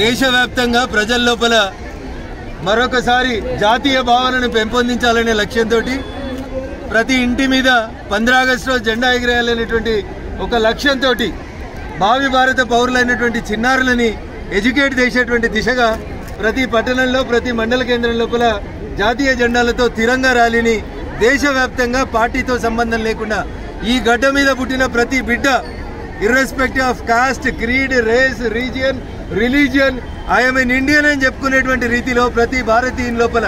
దేశవ్యాప్తంగా ప్రజల లోపల మరొకసారి జాతీయ భావనను పెంపొందించాలనే లక్ష్యంతో ప్రతి ఇంటి మీద 15 ఆగస్టులో జెండా ఎగిరేయాలనేటువంటి ఒక లక్ష్యంతో భావి భారత పౌరులైనటువంటి చిన్నారులని ఎడ్యుకేట్ చేసేటువంటి దిశగా ప్రతి పట్టణంలో ప్రతి మండల కేంద్రం లోపల జాతీయ జెండాలతో తిరంగా ర్యాలీని దేశవ్యాప్తంగా పార్టీతో సంబంధం లేకుండా ఈ గడ్డ మీద పుట్టిన ప్రతి బిడ్డ irrespective of caste, creed, race, region, religion, I'm an Indian అని చెప్పుకునేటువంటి రీతిలో ప్రతి భారతీయుని లోపల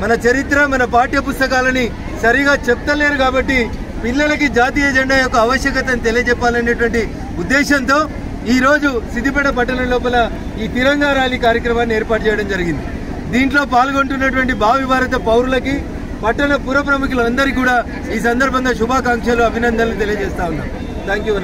మన చరిత్ర, మన పాఠ్య పుస్తకాలని సరిగా చెప్తలేరు కాబట్టి పిల్లలకి జాతీయ జెండా యొక్క ఆవశ్యకతను తెలియజెప్పాలనేటువంటి ఉద్దేశంతో ఈరోజు సిద్దిపేట పట్టణం లోపల ఈ తిరంగా ర్యాలీ కార్యక్రమాన్ని ఏర్పాటు చేయడం జరిగింది. దీంట్లో పాల్గొంటున్నటువంటి భావి భారత పౌరులకి, పట్టణ పుర ప్రముఖులందరికీ కూడా ఈ సందర్భంగా శుభాకాంక్షలు, అభినందనలు తెలియజేస్తా ఉన్నాం. Thank you.